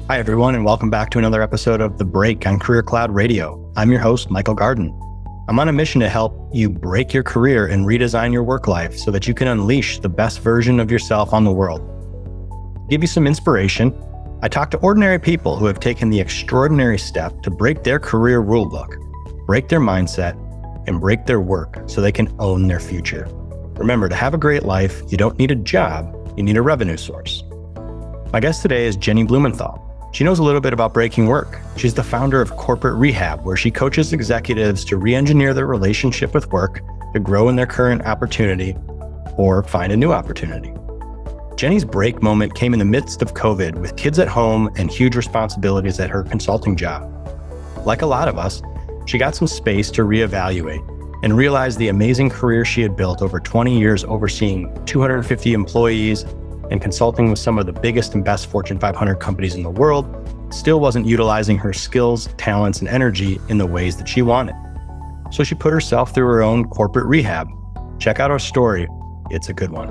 Hi, everyone, and welcome back to another episode of The Break on Career Cloud Radio. I'm your host, Michael Garden. I'm on a mission to help you break your career and redesign your work life so that you can unleash the best version of yourself on the world. To give you some inspiration, I talk to ordinary people who have taken the extraordinary step to break their career rulebook, break their mindset, and break their work so they can own their future. Remember, to have a great life, you don't need a job, you need a revenue source. My guest today is Jennie Blumenthal. She knows a little bit about breaking work. She's the founder of Corporate Rehab, where she coaches executives to re-engineer their relationship with work to grow in their current opportunity or find a new opportunity. Jennie's break moment came in the midst of COVID with kids at home and huge responsibilities at her consulting job. Like a lot of us, she got some space to reevaluate and realized the amazing career she had built over 20 years overseeing 250 employees and consulting with some of the biggest and best Fortune 500 companies in the world, still wasn't utilizing her skills, talents, and energy in the ways that she wanted. So she put herself through her own corporate rehab. Check out our story. It's a good one.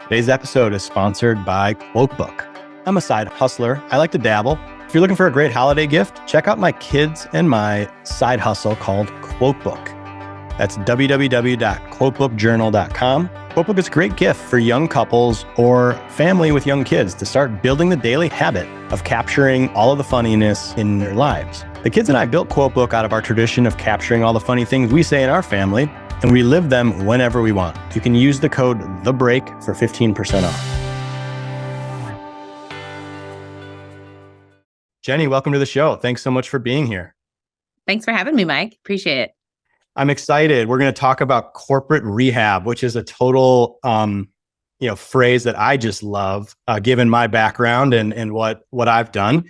Today's episode is sponsored by Quotebook. I'm a side hustler. I like to dabble. If you're looking for a great holiday gift, check out my kids and my side hustle called Quotebook. That's www.quotebookjournal.com. Quotebook is a great gift for young couples or family with young kids to start building the daily habit of capturing all of the funniness in their lives. The kids and I built Quotebook out of our tradition of capturing all the funny things we say in our family, and we live them whenever we want. You can use the code THEBREAK for 15% off. Jennie, welcome to the show. Thanks so much for being here. Thanks for having me, Mike. Appreciate it. I'm excited. We're going to talk about corporate rehab, which is a total, phrase that I just love, given my background and what I've done.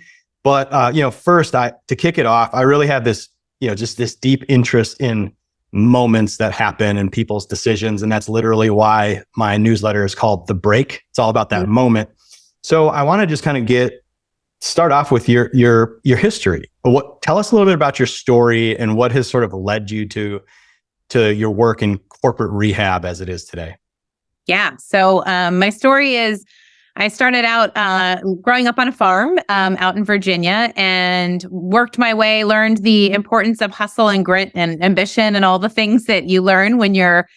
But first, to kick it off, I really have this, just this deep interest in moments that happen and people's decisions, and that's literally why my newsletter is called The Break. It's all about that moment. So I want to just kind of start off with your history. Tell us a little bit about your story and what has sort of led you to your work in corporate rehab as it is today. Yeah. So my story is I started out growing up on a farm out in Virginia and worked my way, learned the importance of hustle and grit and ambition and all the things that you learn when you're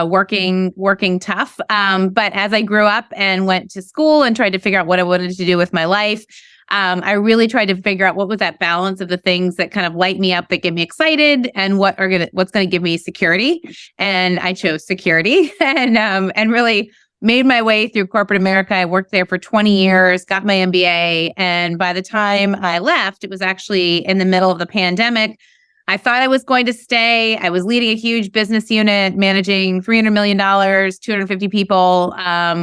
working tough. But as I grew up and went to school and tried to figure out what I wanted to do with my life, I really tried to figure out what was that balance of the things that kind of light me up, that get me excited, and what's going to give me security. And I chose security, and really made my way through corporate America. I worked there for 20 years, got my MBA, and by the time I left, it was actually in the middle of the pandemic. I thought I was going to stay. I was leading a huge business unit, managing $300 million, 250 people,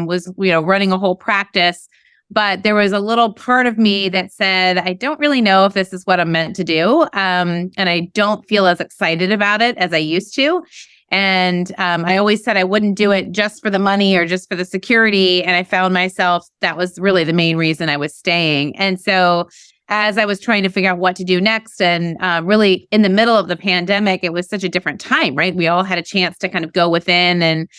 was running a whole practice. But there was a little part of me that said, I don't really know if this is what I'm meant to do. And I don't feel as excited about it as I used to. And I always said I wouldn't do it just for the money or just for the security. And I found myself, that was really the main reason I was staying. And so as I was trying to figure out what to do next, and really in the middle of the pandemic, it was such a different time, right? We all had a chance to kind of go within, and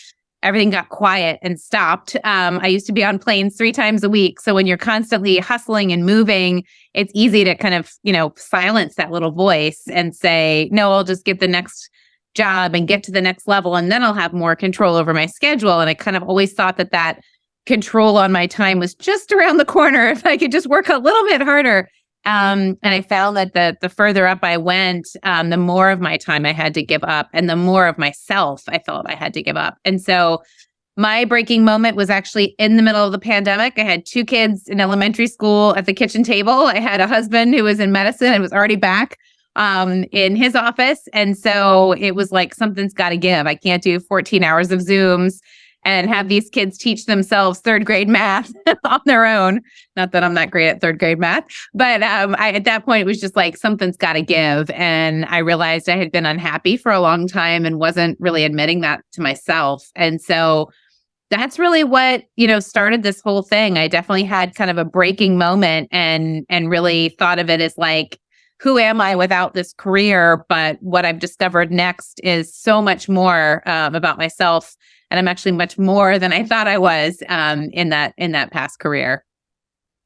everything got quiet and stopped. I used to be on planes 3 times a week. So when you're constantly hustling and moving, it's easy to kind of, silence that little voice and say, no, I'll just get the next job and get to the next level, and then I'll have more control over my schedule. And I kind of always thought that control on my time was just around the corner if I could just work a little bit harder. And I found that the further up I went, the more of my time I had to give up, and the more of myself I felt I had to give up. And so my breaking moment was actually in the middle of the pandemic. I had 2 kids in elementary school at the kitchen table. I had a husband who was in medicine and was already back in his office. And so it was like, something's got to give. I can't do 14 hours of Zooms and have these kids teach themselves 3rd grade math on their own. Not that I'm not great at 3rd grade math, but at that point, it was just like, something's got to give. And I realized I had been unhappy for a long time and wasn't really admitting that to myself. And so that's really what, started this whole thing. I definitely had kind of a breaking moment and really thought of it as like, who am I without this career? But what I've discovered next is so much more about myself And I'm actually much more than I thought I was in that past career.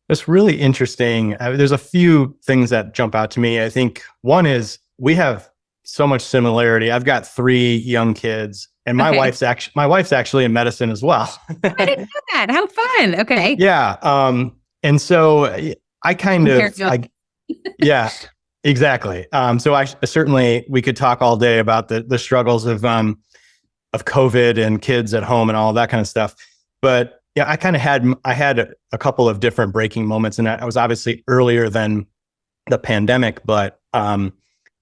It's really interesting. There's a few things that jump out to me. I think one is we have so much similarity. I've got 3 young kids, and my wife's actually in medicine as well. I didn't know that. How fun. Okay. Yeah. And so I kind of, yeah, exactly. So I certainly, we could talk all day about the struggles of COVID and kids at home and all that kind of stuff. But yeah, I had a couple of different breaking moments, and I was obviously earlier than the pandemic, but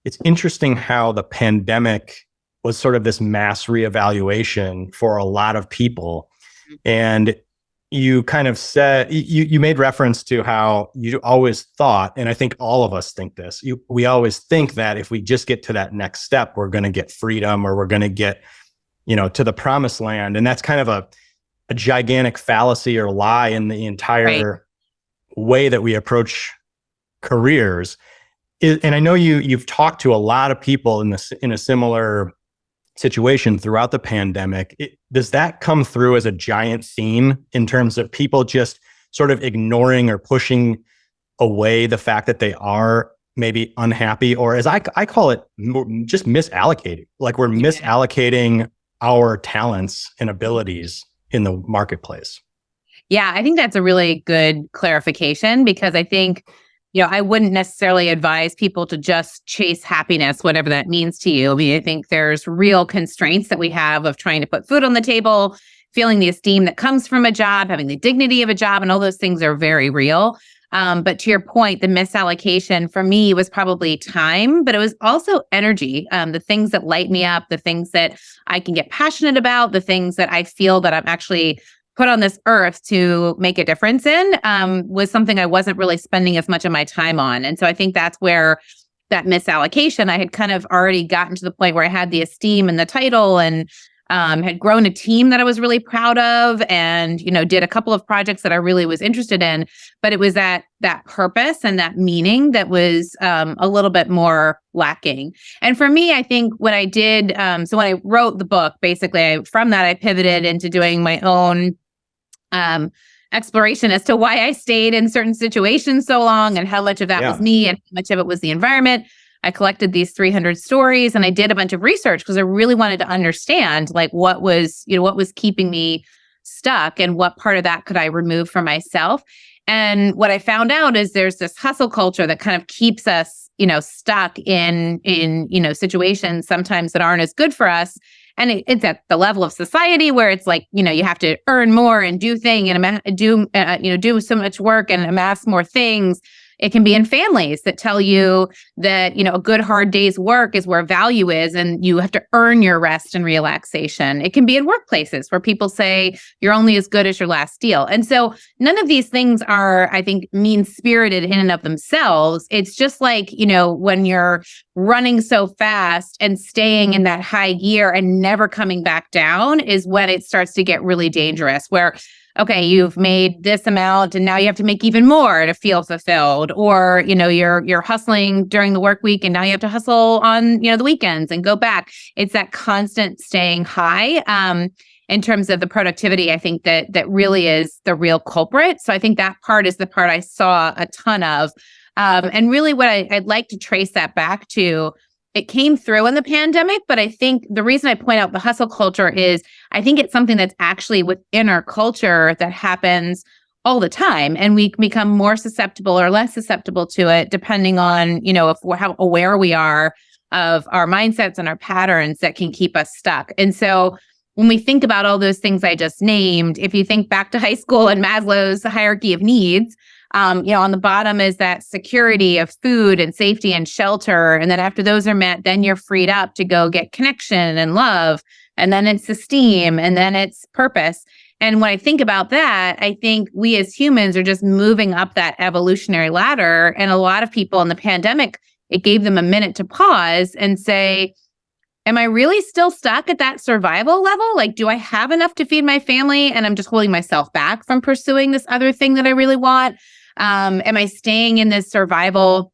it's interesting how the pandemic was sort of this mass reevaluation for a lot of people. And you kind of said, you made reference to how you always thought, and I think all of us think this, we always think that if we just get to that next step, we're going to get freedom, or we're going to get, to the promised land. And that's kind of a gigantic fallacy or lie in the entire way that we approach careers. And I know you've talked to a lot of people in a similar situation throughout the pandemic. Does that come through as a giant theme in terms of people just sort of ignoring or pushing away the fact that they are maybe unhappy, or as I call it, just misallocating? Like we're misallocating our talents and abilities in the marketplace. Yeah, I think that's a really good clarification, because I think, I wouldn't necessarily advise people to just chase happiness, whatever that means to you. I mean, I think there's real constraints that we have of trying to put food on the table, feeling the esteem that comes from a job, having the dignity of a job, and all those things are very real. But to your point, the misallocation for me was probably time, but it was also energy. The things that light me up, the things that I can get passionate about, the things that I feel that I'm actually put on this earth to make a difference in, was something I wasn't really spending as much of my time on. And so I think that's where that misallocation, I had kind of already gotten to the point where I had the esteem and the title, and had grown a team that I was really proud of, and, did a couple of projects that I really was interested in. But it was that purpose and that meaning that was a little bit more lacking. And for me, I think when I did, so when I wrote the book, basically from that, I pivoted into doing my own exploration as to why I stayed in certain situations so long, and how much of that was me and how much of it was the environment. I collected these 300 stories, and I did a bunch of research because I really wanted to understand like what was keeping me stuck, and what part of that could I remove for myself. And what I found out is there's this hustle culture that kind of keeps us, stuck in situations sometimes that aren't as good for us. And it's at the level of society where it's like, you have to earn more and do things and do so much work and amass more things. It can be in families that tell you that, a good hard day's work is where value is, and you have to earn your rest and relaxation. It can be in workplaces where people say you're only as good as your last deal. And so none of these things are, I think, mean-spirited in and of themselves. It's just like, when you're running so fast and staying in that high gear and never coming back down is when it starts to get really dangerous, where okay, you've made this amount and now you have to make even more to feel fulfilled. Or, you're hustling during the work week and now you have to hustle on, the weekends and go back. It's that constant staying high. In terms of the productivity, I think that really is the real culprit. So I think that part is the part I saw a ton of. And really what I'd like to trace that back to, it came through in the pandemic, but I think the reason I point out the hustle culture is I think it's something that's actually within our culture that happens all the time. And we become more susceptible or less susceptible to it, depending on, how aware we are of our mindsets and our patterns that can keep us stuck. And so when we think about all those things I just named, if you think back to high school and Maslow's hierarchy of needs, on the bottom is that security of food and safety and shelter. And then after those are met, then you're freed up to go get connection and love. And then it's esteem, and then it's purpose. And when I think about that, I think we as humans are just moving up that evolutionary ladder. And a lot of people in the pandemic, it gave them a minute to pause and say, am I really still stuck at that survival level? Like, do I have enough to feed my family? And I'm just holding myself back from pursuing this other thing that I really want. Am I staying in this survival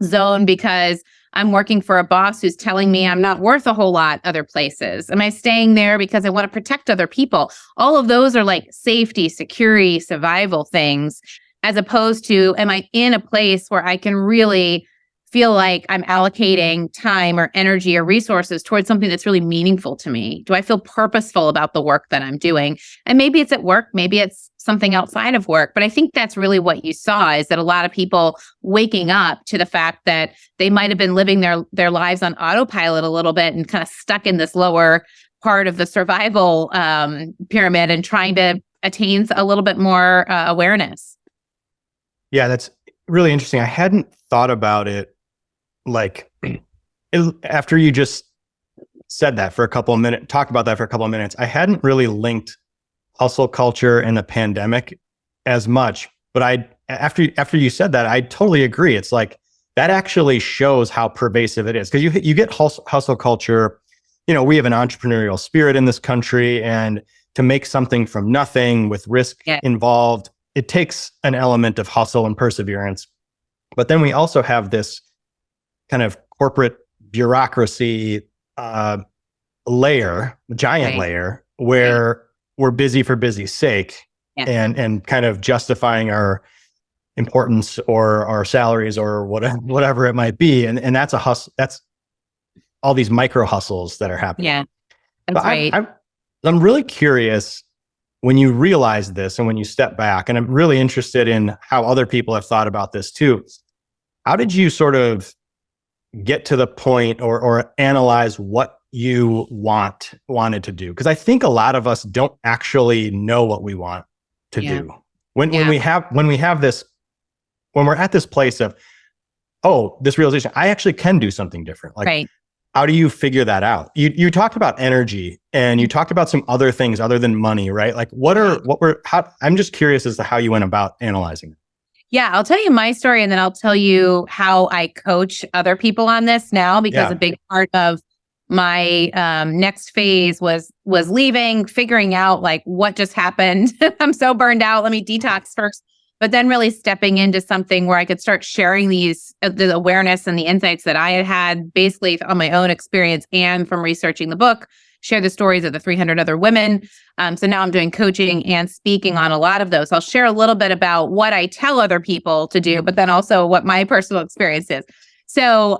zone because I'm working for a boss who's telling me I'm not worth a whole lot other places? Am I staying there because I want to protect other people? All of those are like safety, security, survival things, as opposed to, am I in a place where I can really feel like I'm allocating time or energy or resources towards something that's really meaningful to me? Do I feel purposeful about the work that I'm doing? And maybe it's at work, maybe it's something outside of work. But I think that's really what you saw, is that a lot of people waking up to the fact that they might have been living their lives on autopilot a little bit and kind of stuck in this lower part of the survival pyramid and trying to attain a little bit more awareness. Yeah, that's really interesting. I hadn't thought about it like after you just said that for a couple of minutes, talked about that for a couple of minutes. I hadn't really linked hustle culture and the pandemic as much, but after you said that, I totally agree. It's like that actually shows how pervasive it is, because you get hustle culture. You know, we have an entrepreneurial spirit in this country, and to make something from nothing with risk involved, it takes an element of hustle and perseverance. But then we also have this kind of corporate bureaucracy layer, giant layer, where we're busy for busy's sake, and kind of justifying our importance or our salaries or whatever it might be. And that's a hustle. That's all these micro hustles that are happening. Yeah, that's right. I'm really curious, when you realize this and when you step back, and I'm really interested in how other people have thought about this too. How did you sort of get to the point or analyze what you wanted to do? Because I think a lot of us don't actually know what we want to do. When we're at this place of, oh, this realization, I actually can do something different. Like, how do you figure that out? You talked about energy, and you talked about some other things other than money, right? Like I'm just curious as to how you went about analyzing it. Yeah, I'll tell you my story, and then I'll tell you how I coach other people on this now, because a big part of my next phase was leaving, figuring out like what just happened. I'm so burned out. Let me detox first. But then really stepping into something where I could start sharing the awareness and the insights that I had basically on my own experience and from researching the book, share the stories of the 300 other women. So now I'm doing coaching and speaking on a lot of those. I'll share a little bit about what I tell other people to do, but then also what my personal experience is. So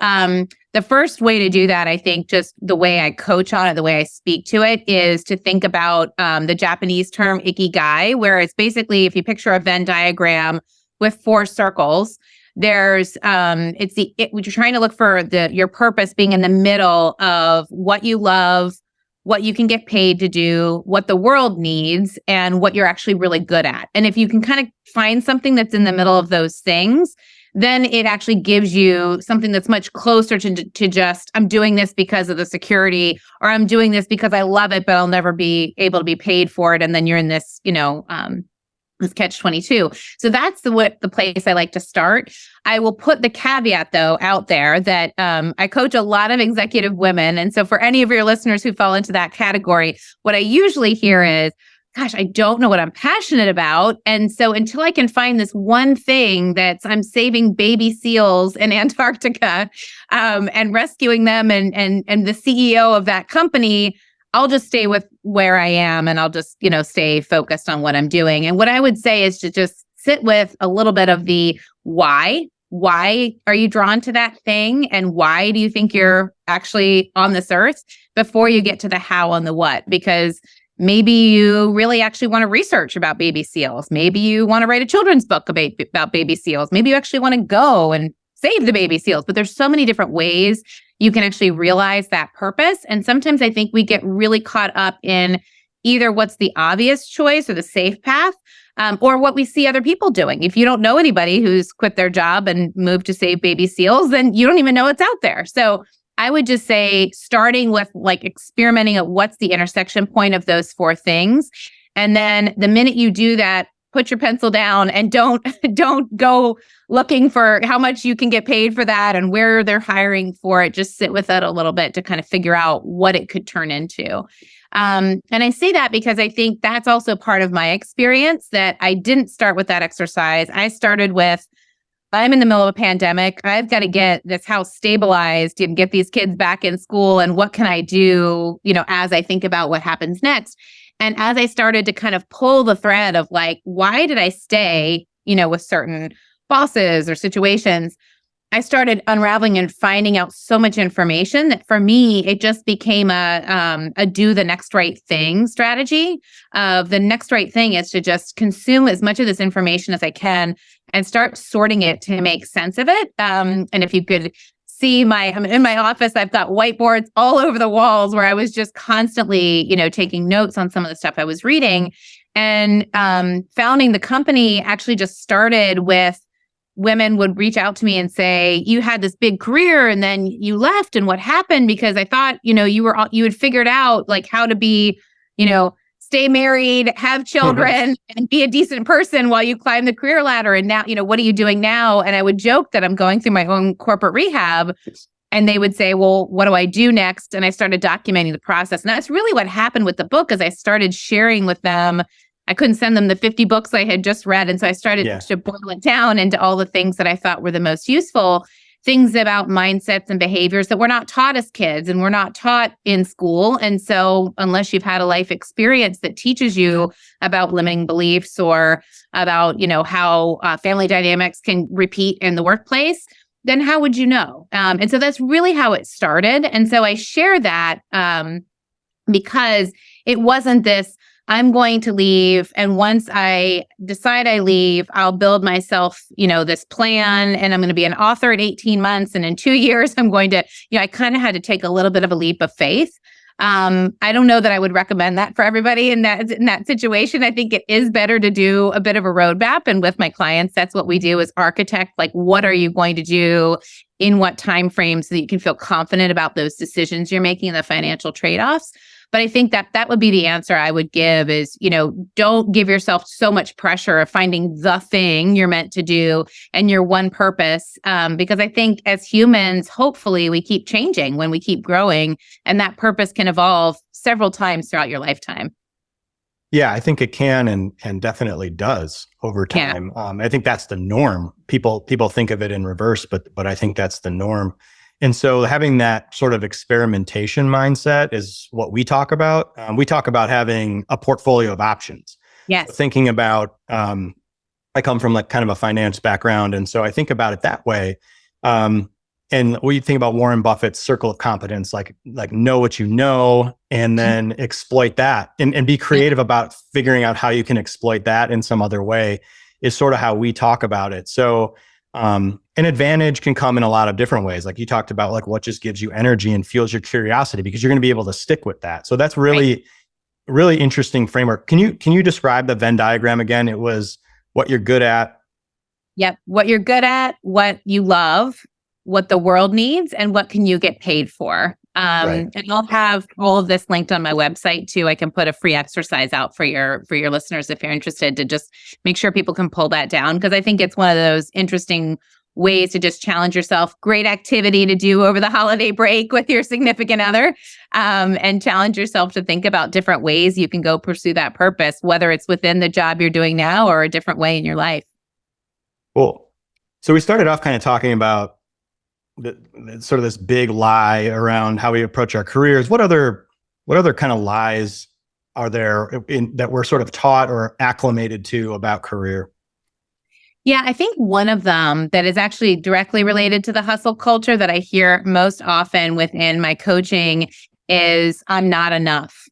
the first way to do that, I think, just the way I coach on it, the way I speak to it, is to think about the Japanese term ikigai, where it's basically, if you picture a Venn diagram with 4 circles, there's you're trying to look for your purpose being in the middle of what you love, what you can get paid to do, what the world needs, and what you're actually really good at. And if you can kind of find something that's in the middle of those things, then it actually gives you something that's much closer to just, I'm doing this because of the security, or I'm doing this because I love it, but I'll never be able to be paid for it. And then you're in this, this catch-22. So that's the place I like to start. I will put the caveat, though, out there that I coach a lot of executive women. And so for any of your listeners who fall into that category, what I usually hear is, gosh, I don't know what I'm passionate about. And so until I can find this one thing I'm saving baby seals in Antarctica and rescuing them and the CEO of that company, I'll just stay with where I am, and I'll just, stay focused on what I'm doing. And what I would say is to just sit with a little bit of the why. Why are you drawn to that thing? And why do you think you're actually on this earth, before you get to the how and the what? Because maybe you really actually want to research about baby seals. Maybe you want to write a children's book about baby seals. Maybe you actually want to go and save the baby seals. But there's so many different ways you can actually realize that purpose. And sometimes I think we get really caught up in either what's the obvious choice or the safe path, or what we see other people doing. If you don't know anybody who's quit their job and moved to save baby seals, then you don't even know it's out there. So I would just say, starting with like experimenting at what's the intersection point of those 4 things. And then the minute you do that, put your pencil down and don't go looking for how much you can get paid for that and where they're hiring for it. Just sit with it a little bit to kind of figure out what it could turn into. And I say that because I think that's also part of my experience, that I didn't start with that exercise. I started with, I'm in the middle of a pandemic. I've got to get this house stabilized and get these kids back in school. And what can I do, as I think about what happens next? And as I started to kind of pull the thread of like, why did I stay, with certain bosses or situations? I started unraveling and finding out so much information that for me, it just became a do the next right thing strategy. The next right thing is to just consume as much of this information as I can and start sorting it to make sense of it. And if you could see I'm in my office, I've got whiteboards all over the walls where I was just constantly, taking notes on some of the stuff I was reading. And founding the company actually just started with women would reach out to me and say, you had this big career and then you left, and what happened? Because I thought, you had figured out like how to be, stay married, have children, and be a decent person while you climb the career ladder. And now, what are you doing now? And I would joke that I'm going through my own corporate rehab. And they would say, well, what do I do next? And I started documenting the process. And that's really what happened with the book, is I started sharing with them. I couldn't send them the 50 books I had just read. And so I started to boil it down into all the things that I thought were the most useful, things about mindsets and behaviors that we're not taught as kids and we're not taught in school. And so unless you've had a life experience that teaches you about limiting beliefs or about, how family dynamics can repeat in the workplace, then how would you know? And so that's really how it started. And so I share that because it wasn't this, I'm going to leave. And once I decide I leave, I'll build myself, this plan, and I'm going to be an author in 18 months. And in 2 years, I'm going to, I kind of had to take a little bit of a leap of faith. I don't know that I would recommend that for everybody in that situation. I think it is better to do a bit of a roadmap. And with my clients, that's what we do, is architect, like, what are you going to do in what time frame so that you can feel confident about those decisions you're making and the financial trade-offs. But I think that would be the answer I would give is, don't give yourself so much pressure of finding the thing you're meant to do and your one purpose. Because I think as humans, hopefully we keep changing when we keep growing, and that purpose can evolve several times throughout your lifetime. Yeah, I think it can and definitely does over time. Yeah. I think that's the norm. People think of it in reverse, but I think that's the norm. And so having that sort of experimentation mindset is what we talk about. We talk about having a portfolio of options. Yes. So thinking about, I come from like kind of a finance background. And so I think about it that way. And we think about Warren Buffett's circle of competence, like know what you know, and then exploit that and be creative about figuring out how you can exploit that in some other way is sort of how we talk about it. So an advantage can come in a lot of different ways. Like you talked about, like what just gives you energy and fuels your curiosity, because you're going to be able to stick with that. So that's really interesting framework. Can you describe the Venn diagram again? It was what you're good at. Yep. What you're good at, what you love, what the world needs, and what can you get paid for. And I'll have all of this linked on my website too. I can put a free exercise out for your listeners if you're interested, to just make sure people can pull that down, because I think it's one of those interesting ways to just challenge yourself. Great activity to do over the holiday break with your significant other, and challenge yourself to think about different ways you can go pursue that purpose, whether it's within the job you're doing now or a different way in your life. Cool. So we started off kind of talking about the sort of this big lie around how we approach our careers. What other kind of lies are there that we're sort of taught or acclimated to about career? Yeah, I think one of them that is actually directly related to the hustle culture that I hear most often within my coaching is, I'm not enough.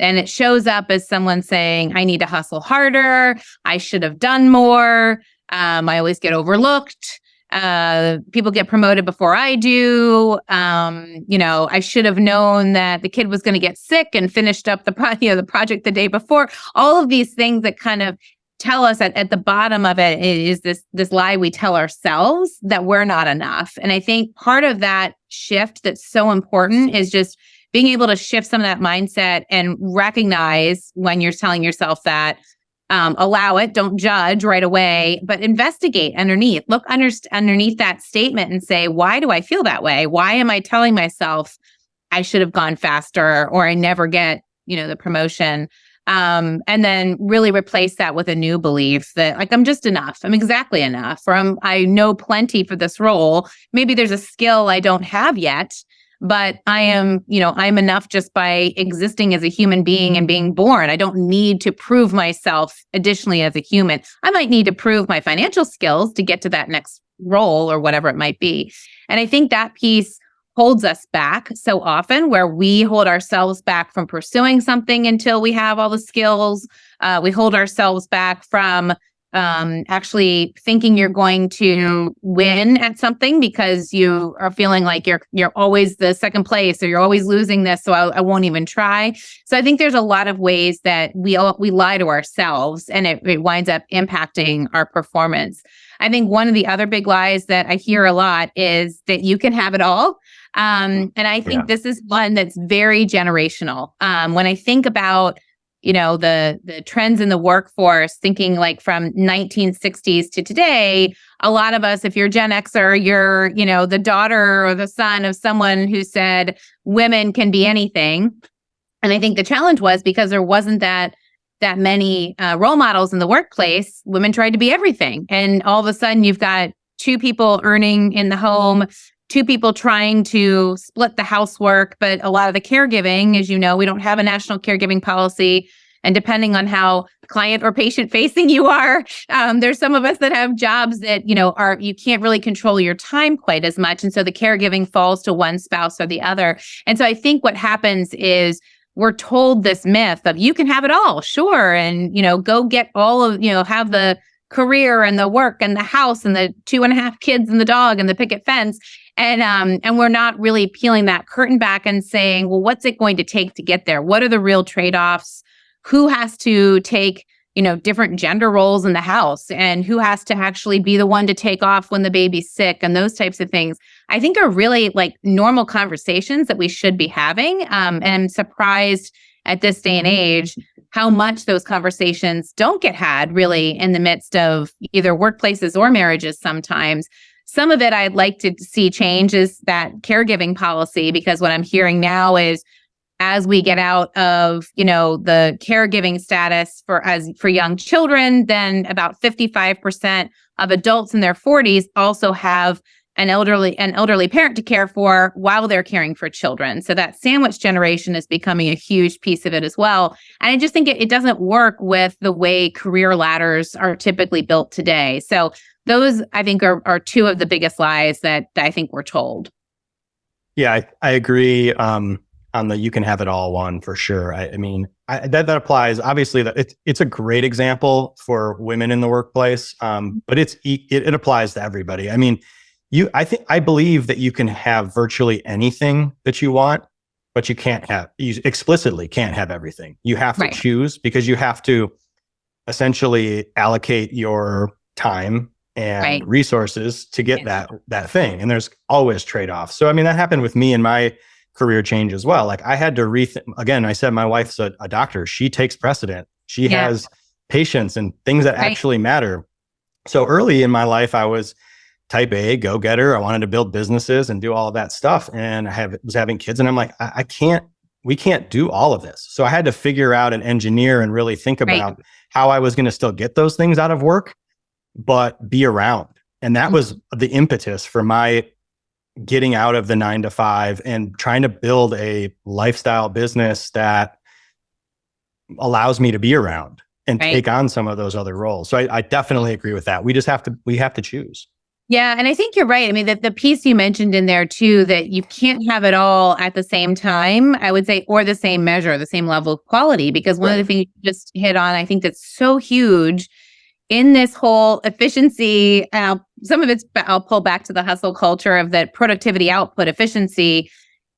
And it shows up as someone saying, I need to hustle harder. I should have done more. I always get overlooked. People get promoted before I do. I should have known that the kid was going to get sick and finished up the project the day before. All of these things that kind of tell us at the bottom of it is this lie we tell ourselves that we're not enough. And I think part of that shift that's so important is just being able to shift some of that mindset and recognize when you're telling yourself that. Allow it, don't judge right away, but investigate underneath. Look underneath that statement and say, why do I feel that way? Why am I telling myself I should have gone faster, or I never get, the promotion? And then really replace that with a new belief that like, I'm just enough. I'm exactly enough. Or I know plenty for this role. Maybe there's a skill I don't have yet, but I'm enough just by existing as a human being and being born. I don't need to prove myself additionally as a human. I might need to prove my financial skills to get to that next role or whatever it might be. And I think that piece holds us back so often, where we hold ourselves back from pursuing something until we have all the skills. We hold ourselves back from actually thinking you're going to win at something because you are feeling like you're always the second place or you're always losing this, so I won't even try. So I think there's a lot of ways that we lie to ourselves, and it winds up impacting our performance. I think one of the other big lies that I hear a lot is that you can have it all. And I think this is one that's very generational. When I think about, the trends in the workforce, thinking like from 1960s to today, a lot of us, if you're Gen Xer, you're, the daughter or the son of someone who said women can be anything. And I think the challenge was because there wasn't that many role models in the workplace, women tried to be everything. And all of a sudden you've got two people earning in the home, two people trying to split the housework, but a lot of the caregiving, as you know, we don't have a national caregiving policy. And depending on how client or patient facing you are, there's some of us that have jobs that, you can't really control your time quite as much. And so the caregiving falls to one spouse or the other. And so I think what happens is we're told this myth of you can have it all, sure. And, go get all of, have the career and the work and the house and the 2.5 kids and the dog and the picket fence. And we're not really peeling that curtain back and saying, well, what's it going to take to get there? What are the real trade-offs? Who has to take, different gender roles in the house, and who has to actually be the one to take off when the baby's sick, and those types of things, I think are really like normal conversations that we should be having. And I'm surprised at this day and age how much those conversations don't get had really in the midst of either workplaces or marriages sometimes. Some of it I'd like to see change is that caregiving policy, because what I'm hearing now is as we get out of, the caregiving status for young children, then about 55% of adults in their 40s also have an elderly parent to care for while they're caring for children. So that sandwich generation is becoming a huge piece of it as well. And I just think it doesn't work with the way career ladders are typically built today. So those, I think, are two of the biggest lies that I think we're told. Yeah, I agree on the you can have it all one for sure. That applies. Obviously, that it's a great example for women in the workplace, but it applies to everybody. I believe that you can have virtually anything that you want, but you explicitly can't have everything. You have to choose, because you have to essentially allocate your time and resources to get that thing. And there's always trade-offs. So, that happened with me in my career change as well. Like I had to again, I said, my wife's a doctor. She takes precedent. She has patients and things that actually matter. So early in my life, I was type A, go-getter. I wanted to build businesses and do all of that stuff. And was having kids, and I'm like, we can't do all of this. So I had to figure out and engineer and really think about how I was going to still get those things out of work, but be around. And that was the impetus for my getting out of the 9-to-5 and trying to build a lifestyle business that allows me to be around and take on some of those other roles. So I definitely agree with that. We have to choose. Yeah. And I think you're right. The piece you mentioned in there too, that you can't have it all at the same time, I would say, or the same measure, the same level of quality, because one of the things you just hit on, I think that's so huge in this whole efficiency. Some of it's, I'll pull back to the hustle culture of that productivity output efficiency.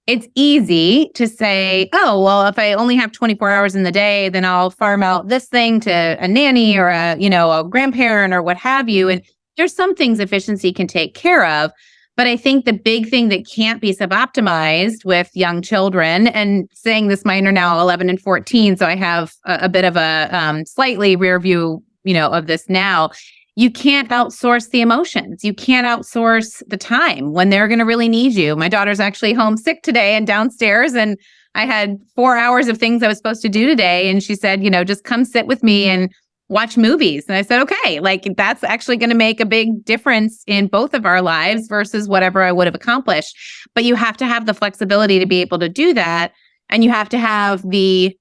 It's easy to say, oh, well, if I only have 24 hours in the day, then I'll farm out this thing to a nanny or a grandparent or what have you. And there's some things efficiency can take care of. But I think the big thing that can't be sub-optimized with young children, and saying this, mine are now 11 and 14, so I have a bit of a slightly rear view, of this now. You can't outsource the emotions. You can't outsource the time when they're going to really need you. My daughter's actually home sick today and downstairs, and I had 4 hours of things I was supposed to do today. And she said, just come sit with me and watch movies. And I said, okay, like that's actually going to make a big difference in both of our lives versus whatever I would have accomplished. But you have to have the flexibility to be able to do that. And you have to have the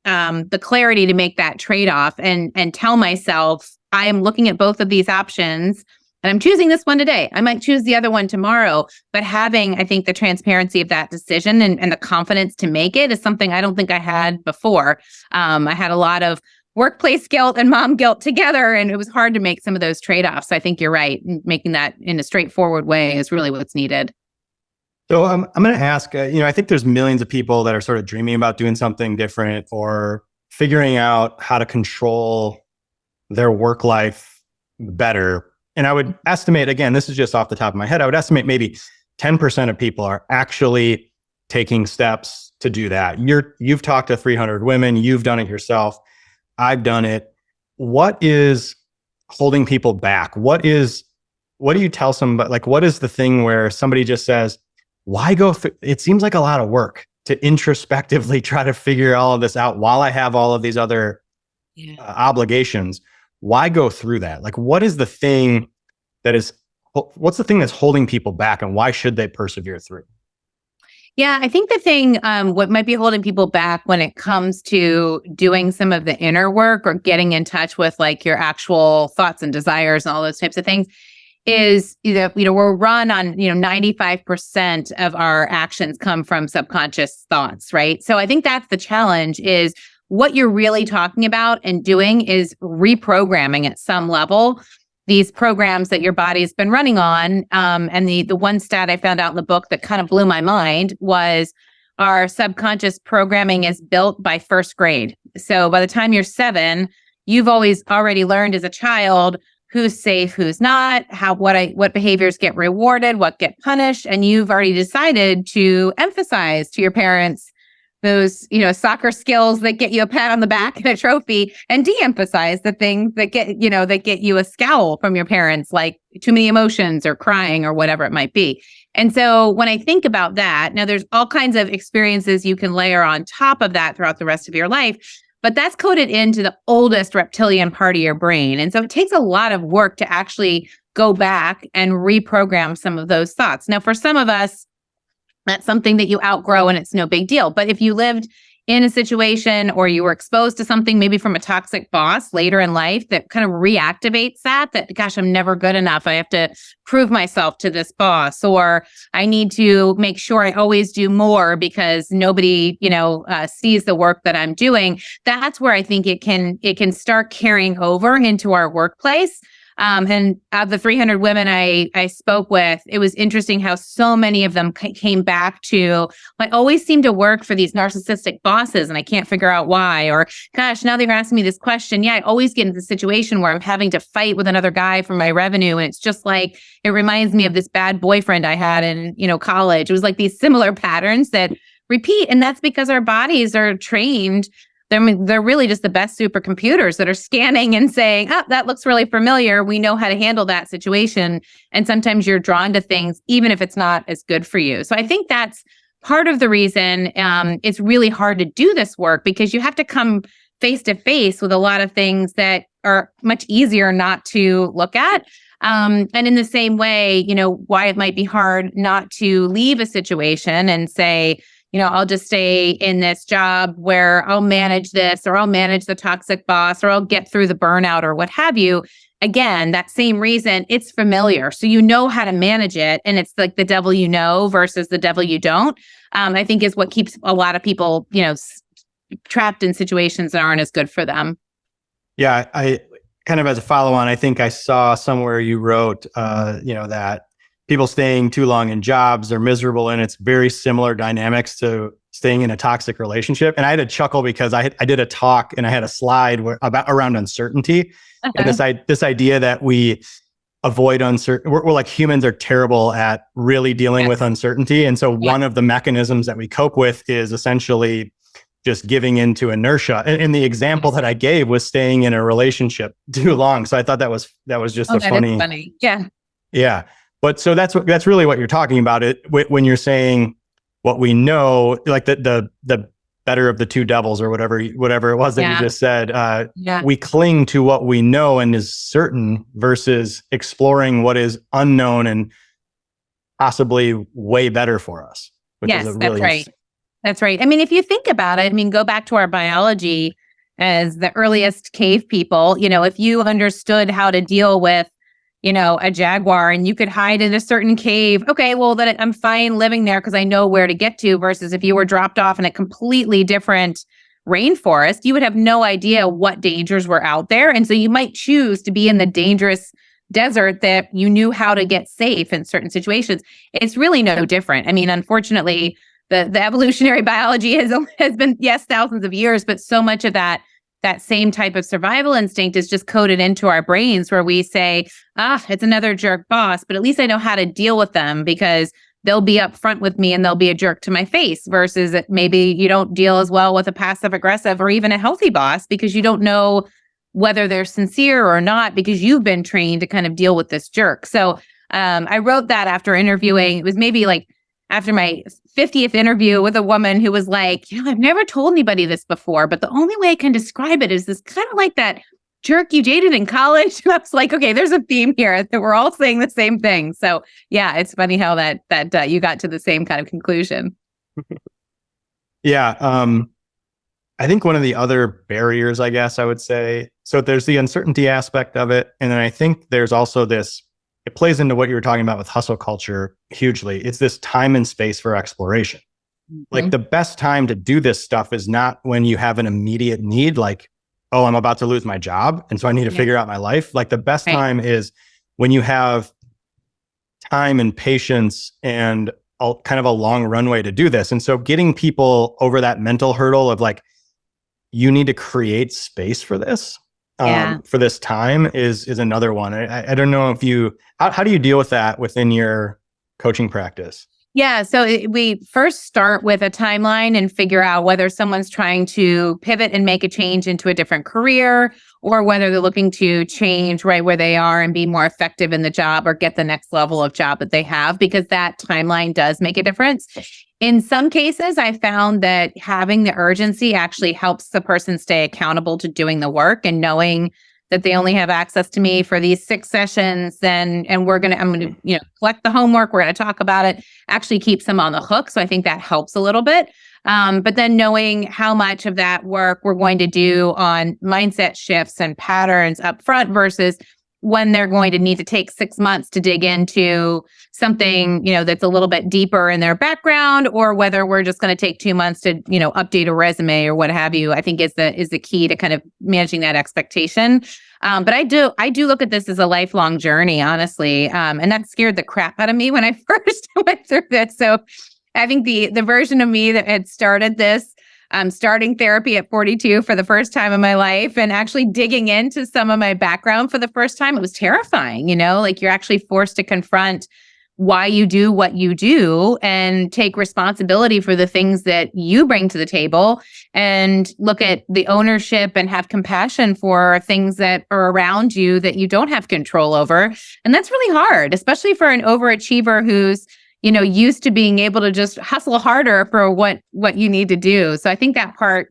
clarity to make that trade-off and tell myself, I am looking at both of these options and I'm choosing this one today. I might choose the other one tomorrow, but having, I think, the transparency of that decision and the confidence to make it is something I don't think I had before. I had a lot of workplace guilt and mom guilt together, and it was hard to make some of those trade-offs. So I think you're right. Making that in a straightforward way is really what's needed. So I'm going to ask, I think there's millions of people that are sort of dreaming about doing something different or figuring out how to control their work life better. And I would estimate, again, this is just off the top of my head, I would estimate maybe 10% of people are actually taking steps to do that. You've talked to 300 women, you've done it yourself. I've done it. What is holding people back? What do you tell somebody? Like, what is the thing where somebody just says, why go? It seems like a lot of work to introspectively try to figure all of this out while I have all of these other obligations. Why go through that? Like, what's the thing that's holding people back, and why should they persevere through? Yeah, I think the thing, what might be holding people back when it comes to doing some of the inner work or getting in touch with like your actual thoughts and desires and all those types of things is, we're run on, 95% of our actions come from subconscious thoughts, right? So I think that's the challenge is what you're really talking about and doing is reprogramming at some level these programs that your body's been running on. And the one stat I found out in the book that kind of blew my mind was our subconscious programming is built by first grade. So by the time you're 7, you've already learned as a child who's safe, who's not, what behaviors get rewarded, what get punished. And you've already decided to emphasize to your parents those, soccer skills that get you a pat on the back and a trophy, and de-emphasize the things that get you a scowl from your parents, like too many emotions or crying or whatever it might be. And so when I think about that, now there's all kinds of experiences you can layer on top of that throughout the rest of your life, but that's coded into the oldest reptilian part of your brain. And so it takes a lot of work to actually go back and reprogram some of those thoughts. Now, for some of us, that's something that you outgrow and it's no big deal. But if you lived in a situation or you were exposed to something maybe from a toxic boss later in life that kind of reactivates that, gosh, I'm never good enough. I have to prove myself to this boss, or I need to make sure I always do more because nobody, sees the work that I'm doing. That's where I think it can start carrying over into our workplace. And of the 300 women I spoke with, it was interesting how so many of them came back to, I always seem to work for these narcissistic bosses and I can't figure out why. Or, gosh, now that you're asking me this question, I always get into the situation where I'm having to fight with another guy for my revenue. And it's just like, it reminds me of this bad boyfriend I had in, college. It was like these similar patterns that repeat. And that's because our bodies are trained. They're really just the best supercomputers that are scanning and saying, oh, that looks really familiar. We know how to handle that situation. And sometimes you're drawn to things, even if it's not as good for you. So I think that's part of the reason it's really hard to do this work, because you have to come face to face with a lot of things that are much easier not to look at. And in the same way, why it might be hard not to leave a situation and say, I'll just stay in this job where I'll manage this, or I'll manage the toxic boss, or I'll get through the burnout or what have you. Again, that same reason, it's familiar. So you know how to manage it. And it's like the devil you know versus the devil you don't, I think is what keeps a lot of people, trapped in situations that aren't as good for them. Yeah, I kind of as a follow-on, I think I saw somewhere you wrote, that people staying too long in jobs are miserable, and it's very similar dynamics to staying in a toxic relationship. And I had to chuckle because I did a talk and I had a slide around uncertainty, and this idea that we avoid uncertainty. We're like, humans are terrible at really dealing with uncertainty, and so one of the mechanisms that we cope with is essentially just giving into inertia. And the example that I gave was staying in a relationship too long. So I thought that was just a funny. Yeah. But so that's really what you're talking about. It when you're saying what we know, like the better of the two devils or whatever it was that you just said. Yeah. We cling to what we know and is certain versus exploring what is unknown and possibly way better for us. Yes, that's right. That's right. I mean, if you think about it, I mean, go back to our biology as the earliest cave people. If you understood how to deal with, a jaguar and you could hide in a certain cave, okay, well, then I'm fine living there because I know where to get to, versus if you were dropped off in a completely different rainforest, you would have no idea what dangers were out there. And so you might choose to be in the dangerous desert that you knew how to get safe in certain situations. It's really no different. I mean, unfortunately, the evolutionary biology has been, yes, thousands of years, but so much of that same type of survival instinct is just coded into our brains, where we say, it's another jerk boss, but at least I know how to deal with them because they'll be upfront with me and they'll be a jerk to my face, versus maybe you don't deal as well with a passive aggressive or even a healthy boss because you don't know whether they're sincere or not, because you've been trained to kind of deal with this jerk. So I wrote that after interviewing. It was maybe like after my 50th interview with a woman who was like, I've never told anybody this before, but the only way I can describe it is this kind of like that jerk you dated in college. And I was like, okay, there's a theme here that we're all saying the same thing. So yeah, it's funny how that you got to the same kind of conclusion. Yeah. I think one of the other barriers, I guess I would say, so there's the uncertainty aspect of it. And then I think there's also this, it plays into what you were talking about with hustle culture hugely. It's this time and space for exploration. Mm-hmm. Like the best time to do this stuff is not when you have an immediate need, like, oh, I'm about to lose my job, and so I need to figure out my life. Like the best time is when you have time and patience and kind of a long runway to do this. And so getting people over that mental hurdle of like, you need to create space for this. For this time is another one. I don't know if how do you deal with that within your coaching practice? Yeah. So we first start with a timeline and figure out whether someone's trying to pivot and make a change into a different career, or whether they're looking to change right where they are and be more effective in the job or get the next level of job that they have, because that timeline does make a difference. In some cases, I found that having the urgency actually helps the person stay accountable to doing the work and knowing that they only have access to me for these 6 sessions, and I'm going to, collect the homework. We're going to talk about it, actually keeps them on the hook. So I think that helps a little bit. But then knowing how much of that work we're going to do on mindset shifts and patterns up front versus when they're going to need to take 6 months to dig into something, that's a little bit deeper in their background, or whether we're just going to take 2 months to, update a resume or what have you, I think is the key to kind of managing that expectation. But I do look at this as a lifelong journey, honestly. And that scared the crap out of me when I first went through this. So I think the version of me that had started this, starting therapy at 42 for the first time in my life and actually digging into some of my background for the first time, it was terrifying, like you're actually forced to confront why you do what you do and take responsibility for the things that you bring to the table and look at the ownership and have compassion for things that are around you that you don't have control over. And that's really hard, especially for an overachiever who's used to being able to just hustle harder for what you need to do. So I think that part,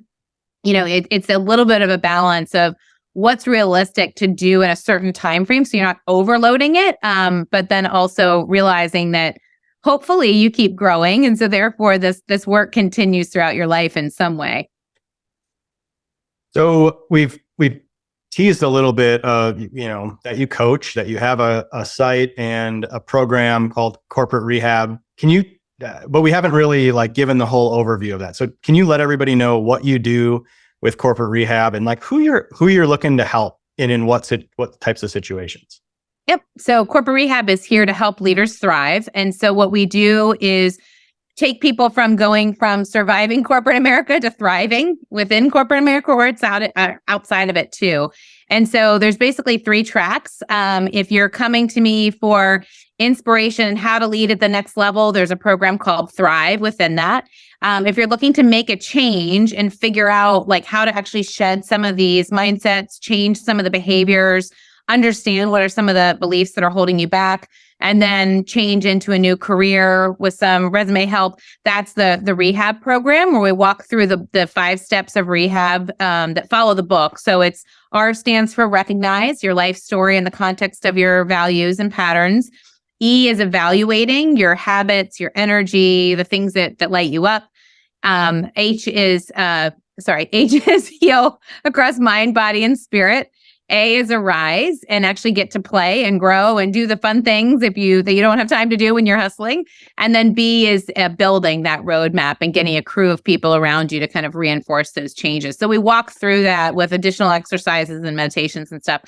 it's a little bit of a balance of what's realistic to do in a certain time frame, so you're not overloading it, but then also realizing that hopefully you keep growing, and so therefore this work continues throughout your life in some way. So we've teased a little bit of, that you coach, that you have a site and a program called Corporate Rehab. Can you, but we haven't really given the whole overview of that. So can you let everybody know what you do with Corporate Rehab and who you're looking to help in what types of situations? Yep. So Corporate Rehab is here to help leaders thrive. And so what we do is take people from going from surviving corporate America to thriving within corporate America, or it's outside of it too. And so there's basically 3 tracks. If you're coming to me for inspiration and how to lead at the next level, there's a program called Thrive within that. If you're looking to make a change and figure out how to actually shed some of these mindsets, change some of the behaviors, understand what are some of the beliefs that are holding you back, and then change into a new career with some resume help. That's the rehab program, where we walk through the 5 steps of rehab that follow the book. So it's R stands for recognize your life story in the context of your values and patterns. E is evaluating your habits, your energy, the things that light you up. H is heal across mind, body, and spirit. A is arise and actually get to play and grow and do the fun things that you don't have time to do when you're hustling. And then B is building that roadmap and getting a crew of people around you to kind of reinforce those changes. So we walk through that with additional exercises and meditations and stuff.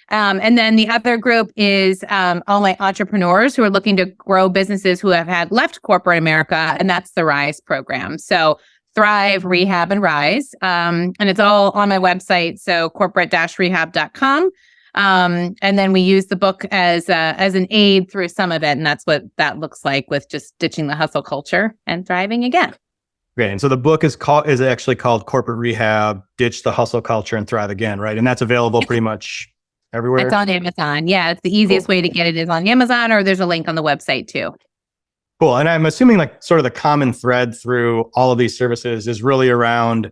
And then the other group is all my entrepreneurs who are looking to grow businesses who have had left corporate America, and that's the Rise program. So Thrive, Rehab, and Rise. And it's all on my website, so corporate-rehab.com. And then we use the book as an aid through some of it, and that's what that looks like, with just ditching the hustle culture and thriving again. Great. And so the book is actually called Corporate Rehab, Ditch the Hustle Culture and Thrive Again, right? And that's available pretty much everywhere? It's on Amazon. Yeah, it's the easiest way to get it is on Amazon, or there's a link on the website too. Cool. And I'm assuming like sort of the common thread through all of these services is really around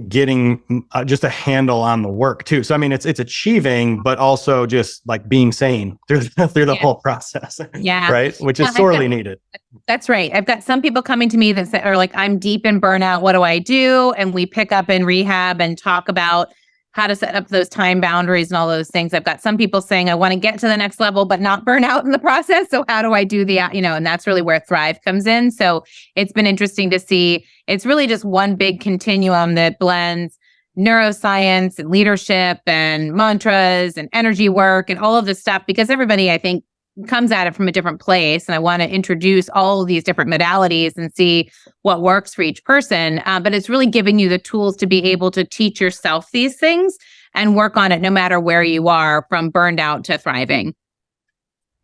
getting just a handle on the work too. So, I mean, it's achieving, but also just like being sane through the whole process. Yeah. Right. Which is sorely needed. That's right. I've got some people coming to me that are like, I'm deep in burnout. What do I do? And we pick up in rehab and talk about how to set up those time boundaries and all those things. I've got some people saying, I want to get to the next level, but not burn out in the process. So how do I do and that's really where Thrive comes in. So it's been interesting to see. It's really just one big continuum that blends neuroscience and leadership and mantras and energy work and all of this stuff, because everybody, I think, comes at it from a different place. And I want to introduce all of these different modalities and see what works for each person. But it's really giving you the tools to be able to teach yourself these things and work on it no matter where you are, from burned out to thriving.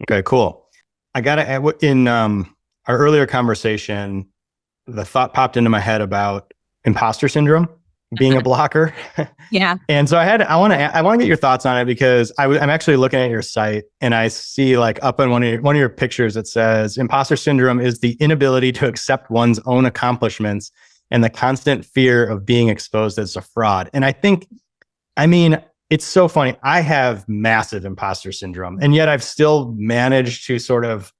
Okay, cool. I got to add, in our earlier conversation, the thought popped into my head about imposter syndrome being a blocker. Yeah. And so I want to get your thoughts on it, because I'm actually looking at your site and I see like up on one of your pictures, it says imposter syndrome is the inability to accept one's own accomplishments and the constant fear of being exposed as a fraud. And it's so funny. I have massive imposter syndrome, and yet I've still managed to sort of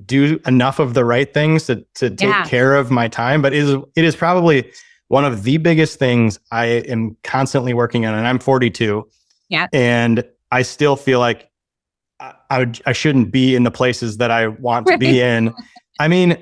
do enough of the right things to take care of my time. But it is probably one of the biggest things I am constantly working on, and I'm 42. Yeah. And I still feel like I shouldn't be in the places that I want to be in. I mean,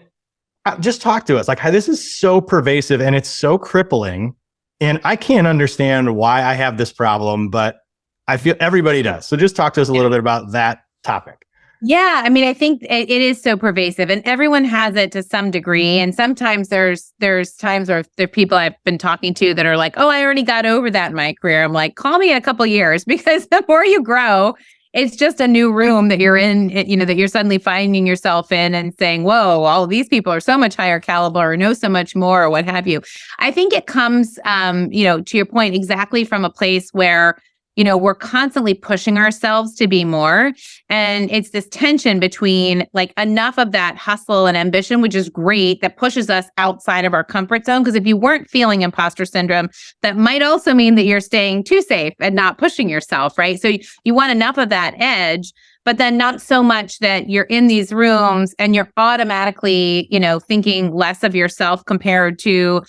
just talk to us. Like, this is so pervasive and it's so crippling, and I can't understand why I have this problem, but I feel everybody does. So just talk to us a little bit about that topic. Yeah, I think it is so pervasive, and everyone has it to some degree. And sometimes there's times where there are people I've been talking to that are like, "Oh, I already got over that in my career." I'm like, "Call me in a couple of years," because the more you grow, it's just a new room that you're in. That you're suddenly finding yourself in and saying, "Whoa, all of these people are so much higher caliber, or know so much more, or what have you." I think it comes, to your point, exactly from a place where we're constantly pushing ourselves to be more. And it's this tension between like enough of that hustle and ambition, which is great, that pushes us outside of our comfort zone. Because if you weren't feeling imposter syndrome, that might also mean that you're staying too safe and not pushing yourself, right? So you want enough of that edge, but then not so much that you're in these rooms and you're automatically, thinking less of yourself compared to,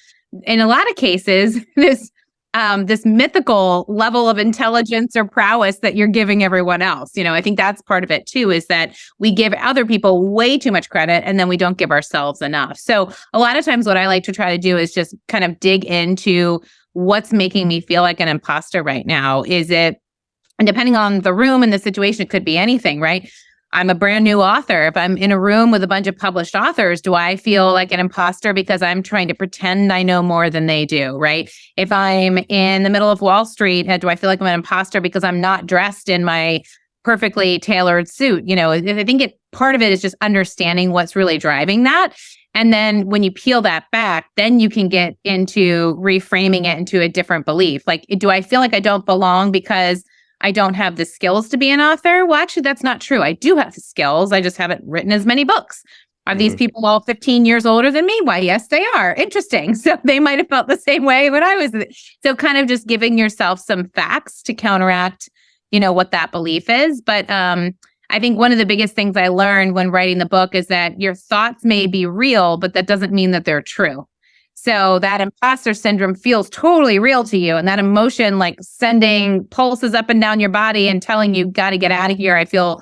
in a lot of cases, this mythical level of intelligence or prowess that you're giving everyone else. I think that's part of it too, is that we give other people way too much credit and then we don't give ourselves enough. So a lot of times what I like to try to do is just kind of dig into what's making me feel like an imposter right now. And depending on the room and the situation, it could be anything, right? I'm a brand new author. If I'm in a room with a bunch of published authors, do I feel like an imposter because I'm trying to pretend I know more than they do, right? If I'm in the middle of Wall Street, do I feel like I'm an imposter because I'm not dressed in my perfectly tailored suit? I think part of it is just understanding what's really driving that. And then when you peel that back, then you can get into reframing it into a different belief. Like, do I feel like I don't belong because I don't have the skills to be an author. Well, actually, that's not true. I do have the skills. I just haven't written as many books. Are these people all 15 years older than me? Why, yes, they are. Interesting. So they might have felt the same way when I was. So kind of just giving yourself some facts to counteract, what that belief is. But I think one of the biggest things I learned when writing the book is that your thoughts may be real, but that doesn't mean that they're true. So that imposter syndrome feels totally real to you. And that emotion, like sending pulses up and down your body and telling you, got to get out of here. I feel,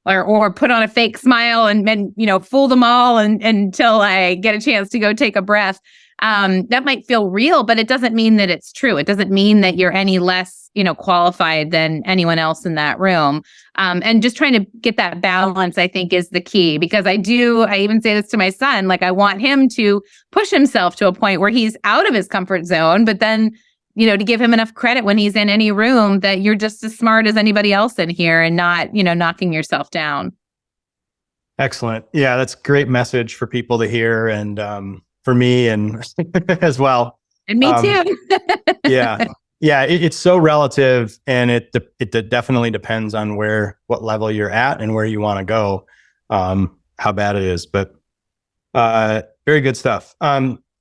or put on a fake smile and fool them all until I get a chance to go take a breath. That might feel real, but it doesn't mean that it's true. It doesn't mean that you're any less, qualified than anyone else in that room. And just trying to get that balance, I think, is the key, because I even say this to my son, like I want him to push himself to a point where he's out of his comfort zone, but then, to give him enough credit when he's in any room that you're just as smart as anybody else in here and not, knocking yourself down. Excellent. Yeah, that's a great message for people to hear, and for me and as well. And me too. Yeah. Yeah, it's so relative, and it definitely depends on what level you're at and where you want to go, how bad it is. But very good stuff.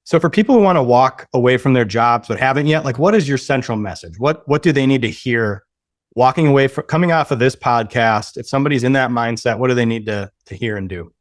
So for people who want to walk away from their jobs but haven't yet, like, what is your central message? What do they need to hear walking away from, coming off of this podcast? If somebody's in that mindset, what do they need to hear and do?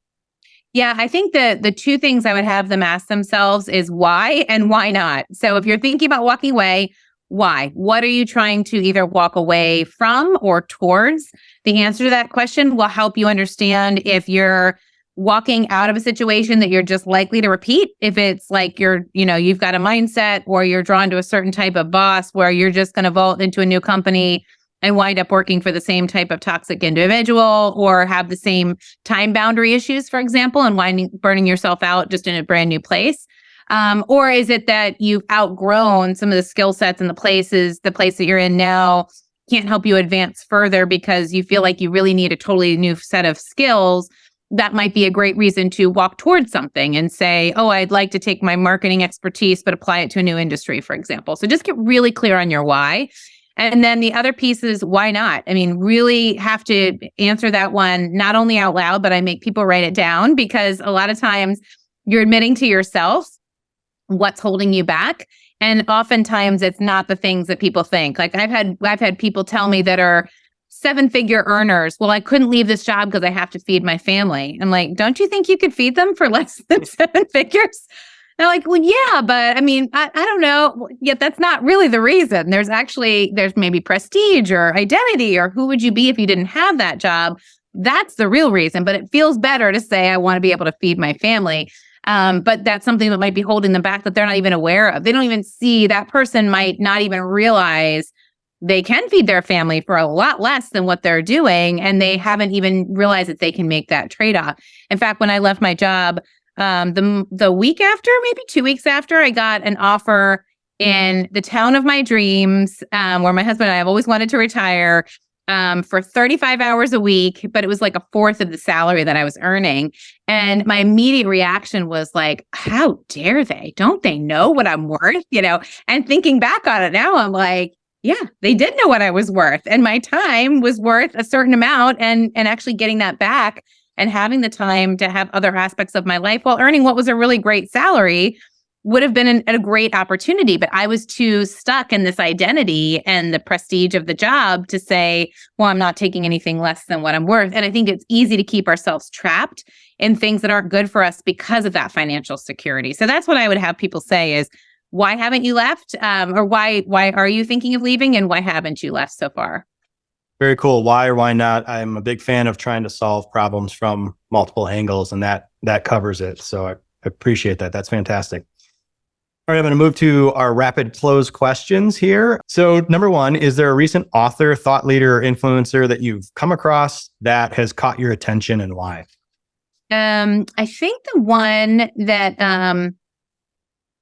Yeah, I think the two things I would have them ask themselves is why and why not. So if you're thinking about walking away, why? What are you trying to either walk away from or towards? The answer to that question will help you understand if you're walking out of a situation that you're just likely to repeat. If it's like you've got a mindset, or you're drawn to a certain type of boss where you're just going to vault into a new company and wind up working for the same type of toxic individual, or have the same time boundary issues, for example, and burning yourself out just in a brand new place. Or is it that you've outgrown some of the skill sets and the place that you're in now can't help you advance further because you feel like you really need a totally new set of skills? That might be a great reason to walk towards something and say, oh, I'd like to take my marketing expertise, but apply it to a new industry, for example. So just get really clear on your why. And then the other piece is why not? I mean, really have to answer that one, not only out loud, but I make people write it down, because a lot of times you're admitting to yourself what's holding you back. And oftentimes it's not the things that people think. Like I've had people tell me that are 7-figure earners, well, I couldn't leave this job because I have to feed my family. I'm like, don't you think you could feed them for less than 7 figures? They're like, well, yeah, but I mean, I don't know. Yet that's not really the reason. There's maybe prestige or identity, or who would you be if you didn't have that job? That's the real reason. But it feels better to say, I want to be able to feed my family. But that's something that might be holding them back that they're not even aware of. They don't even see, that person might not even realize they can feed their family for a lot less than what they're doing. And they haven't even realized that they can make that trade-off. In fact, when I left my job, the week after, maybe 2 weeks after, I got an offer in the town of my dreams, where my husband and I have always wanted to retire, for 35 hours a week, but it was like a fourth of the salary that I was earning. And my immediate reaction was like, how dare they? Don't they know what I'm worth? And thinking back on it now, I'm like, yeah, they did know what I was worth. And my time was worth a certain amount, and actually getting that back and having the time to have other aspects of my life while earning what was a really great salary would have been a great opportunity. But I was too stuck in this identity and the prestige of the job to say, well, I'm not taking anything less than what I'm worth. And I think it's easy to keep ourselves trapped in things that aren't good for us because of that financial security. So that's what I would have people say is, why haven't you left? Or why are you thinking of leaving? And why haven't you left so far? Very cool. Why or why not? I'm a big fan of trying to solve problems from multiple angles, and that covers it. So I appreciate that. That's fantastic. All right, I'm going to move to our rapid close questions here. So number one, is there a recent author, thought leader, or influencer that you've come across that has caught your attention, and why? I think the one that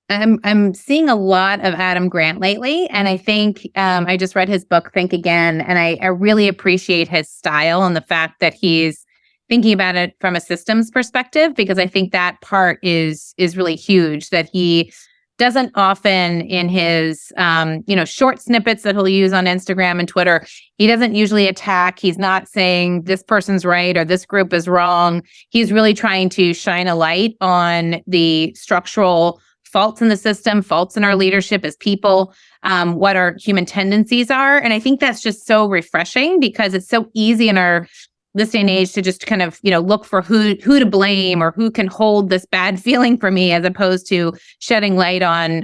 I'm seeing a lot of Adam Grant lately, and I think I just read his book, Think Again, and I really appreciate his style and the fact that he's thinking about it from a systems perspective, because I think that part is really huge, that he doesn't often in his, short snippets that he'll use on Instagram and Twitter, he doesn't usually attack. He's not saying this person's right or this group is wrong. He's really trying to shine a light on the structural faults in the system, faults in our leadership as people, what our human tendencies are. And I think that's just so refreshing because it's so easy in this day and age to just kind of, look for who to blame or who can hold this bad feeling for me, as opposed to shedding light on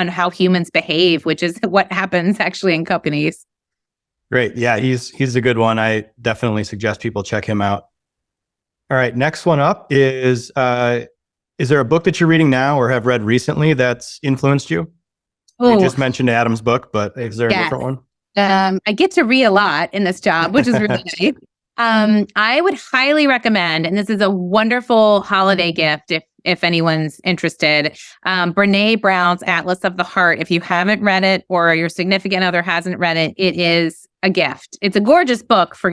how humans behave, which is what happens actually in companies. Great. Yeah, he's a good one. I definitely suggest people check him out. All right, next one up is there a book that you're reading now or have read recently that's influenced you? You just mentioned Adam's book, but is there a different one? I get to read a lot in this job, which is really nice. I would highly recommend, and this is a wonderful holiday gift if anyone's interested, Brené Brown's Atlas of the Heart. If you haven't read it or your significant other hasn't read it, it is a gift. It's a gorgeous book for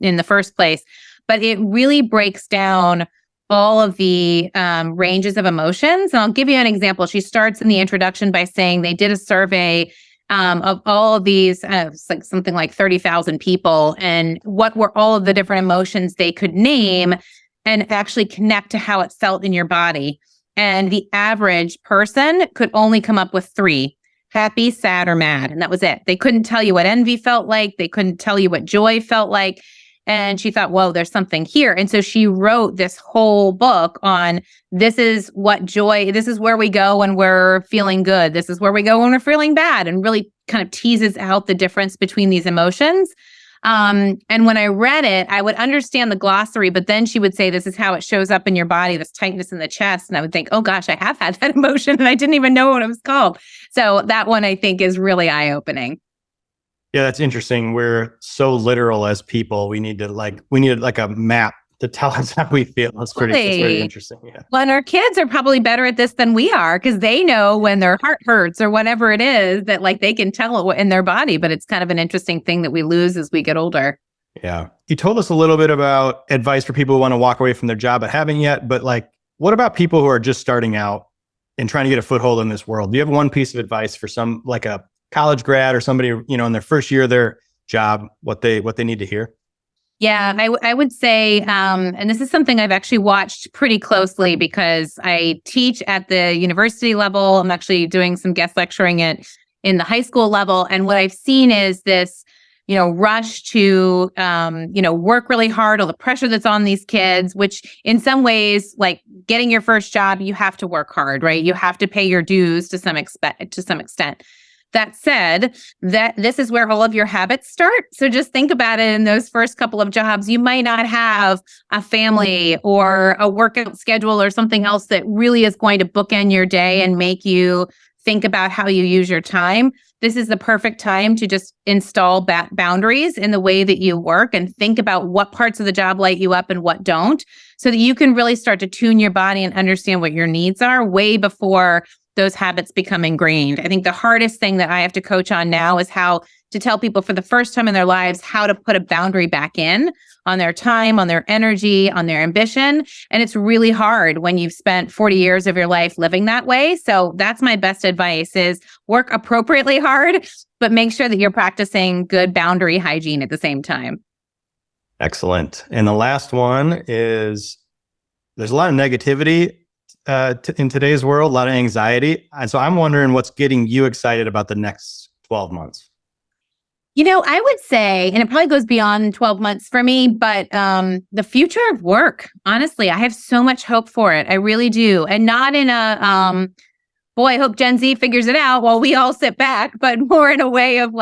in the first place, but it really breaks down all of the ranges of emotions. And I'll give you an example. She starts in the introduction by saying they did a survey of all of these, like something like 30,000 people, and what were all of the different emotions they could name and actually connect to how it felt in your body. And the average person could only come up with 3: happy, sad, or mad. And that was it. They couldn't tell you what envy felt like. They couldn't tell you what joy felt like. And she thought, whoa, there's something here. And so she wrote this whole book on this is where we go when we're feeling good. This is where we go when we're feeling bad, and really kind of teases out the difference between these emotions. And when I read it, I would understand the glossary, but then she would say, this is how it shows up in your body, this tightness in the chest. And I would think, oh gosh, I have had that emotion and I didn't even know what it was called. So that one I think is really eye-opening. Yeah, that's interesting. We're so literal as people. We need a map to tell us how we feel. It's very interesting. Yeah. Well, and our kids are probably better at this than we are because they know when their heart hurts or whatever it is that they can tell it in their body. But it's kind of an interesting thing that we lose as we get older. Yeah. You told us a little bit about advice for people who want to walk away from their job but haven't yet. But what about people who are just starting out and trying to get a foothold in this world? Do you have one piece of advice for some, like a college grad or somebody, in their first year of their job, what they need to hear? Yeah, I would say, and this is something I've actually watched pretty closely because I teach at the university level. I'm actually doing some guest lecturing in the high school level. And what I've seen is this, rush to, work really hard, all the pressure that's on these kids, which in some ways, like getting your first job, you have to work hard, right? You have to pay your dues to some extent. That said, that this is where all of your habits start. So just think about it in those first couple of jobs. You might not have a family or a workout schedule or something else that really is going to bookend your day and make you think about how you use your time. This is the perfect time to just install boundaries in the way that you work and think about what parts of the job light you up and what don't, so that you can really start to tune your body and understand what your needs are way before those habits become ingrained. I think the hardest thing that I have to coach on now is how to tell people for the first time in their lives how to put a boundary back in on their time, on their energy, on their ambition. And it's really hard when you've spent 40 years of your life living that way. So that's my best advice is work appropriately hard, but make sure that you're practicing good boundary hygiene at the same time. Excellent. And the last one is there's a lot of negativity in today's world, a lot of anxiety. And so I'm wondering what's getting you excited about the next 12 months. I would say, and it probably goes beyond 12 months for me, but the future of work, honestly, I have so much hope for it. I really do. And not in a, I hope Gen Z figures it out while we all sit back, but more in a way of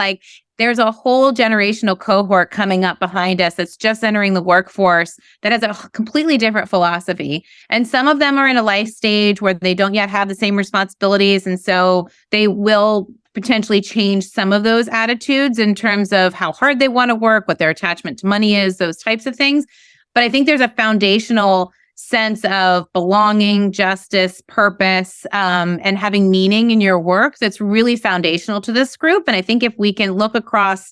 there's a whole generational cohort coming up behind us that's just entering the workforce that has a completely different philosophy. And some of them are in a life stage where they don't yet have the same responsibilities. And so they will potentially change some of those attitudes in terms of how hard they want to work, what their attachment to money is, those types of things. But I think there's a foundational sense of belonging, justice, purpose, and having meaning in your work that's really foundational to this group. And I think if we can look across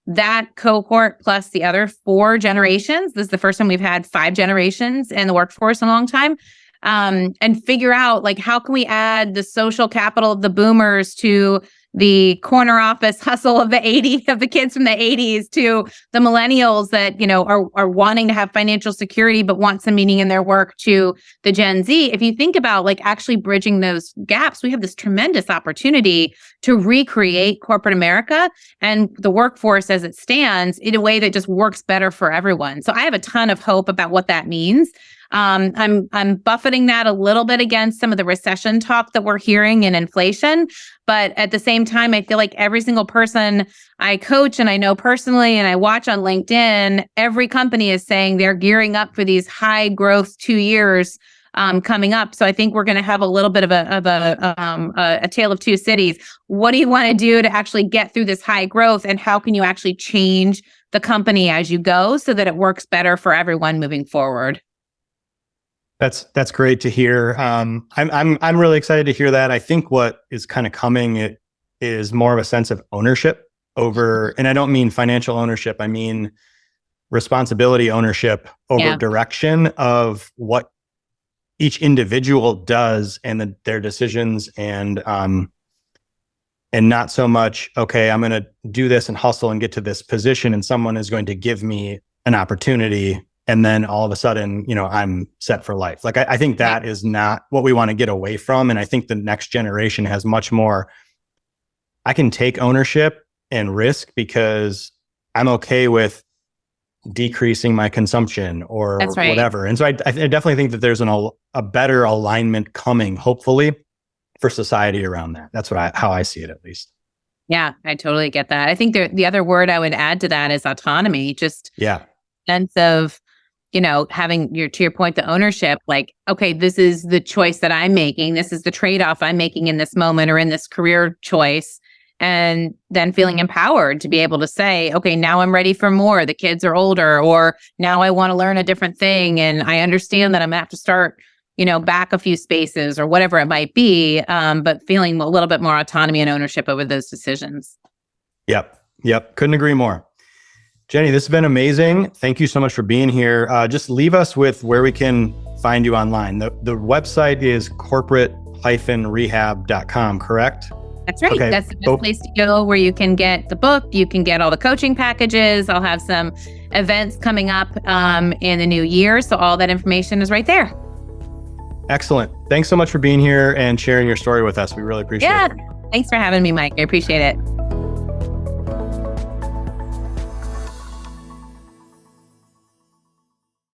that cohort plus the other 4 generations, this is the first time we've had 5 generations in the workforce in a long time, and figure out like, how can we add the social capital of the boomers to the corner office hustle of the 80s, of the kids from the 80s, to the millennials that, are wanting to have financial security, but want some meaning in their work, to the Gen Z. If you think about like actually bridging those gaps, we have this tremendous opportunity to recreate corporate America and the workforce as it stands in a way that just works better for everyone. So I have a ton of hope about what that means. I'm buffeting that a little bit against some of the recession talk that we're hearing in inflation. But at the same time, I feel like every single person I coach and I know personally and I watch on LinkedIn, every company is saying they're gearing up for these high growth 2 years coming up. So I think we're going to have a little bit of a tale of two cities. What do you want to do to actually get through this high growth, and how can you actually change the company as you go so that it works better for everyone moving forward? That's great to hear. I'm really excited to hear that. I think what is kind of coming, it is more of a sense of ownership over, and I don't mean financial ownership. I mean responsibility ownership over direction of what each individual does and their decisions, and not so much, okay, I'm going to do this and hustle and get to this position, and someone is going to give me an opportunity, and then all of a sudden, I'm set for life. Like, I think that is not what we want to get away from. And I think the next generation has much more, I can take ownership and risk because I'm okay with decreasing my consumption or whatever. And so I definitely think that there's a better alignment coming, hopefully, for society around that. That's how I see it, at least. Yeah, I totally get that. I think the other word I would add to that is autonomy. Just sense of, having to your point, the ownership, like, okay, this is the choice that I'm making. This is the trade-off I'm making in this moment or in this career choice. And then feeling empowered to be able to say, okay, now I'm ready for more. The kids are older, or now I want to learn a different thing. And I understand that I'm going to have to start, back a few spaces or whatever it might be. But feeling a little bit more autonomy and ownership over those decisions. Yep. Couldn't agree more. Jennie, this has been amazing. Thank you so much for being here. Just leave us with where we can find you online. The website is corporate-rehab.com, correct? That's right. Okay. That's the best place to go, where you can get the book, you can get all the coaching packages. I'll have some events coming up in the new year. So all that information is right there. Excellent. Thanks so much for being here and sharing your story with us. We really appreciate it. Thanks for having me, Mike. I appreciate it.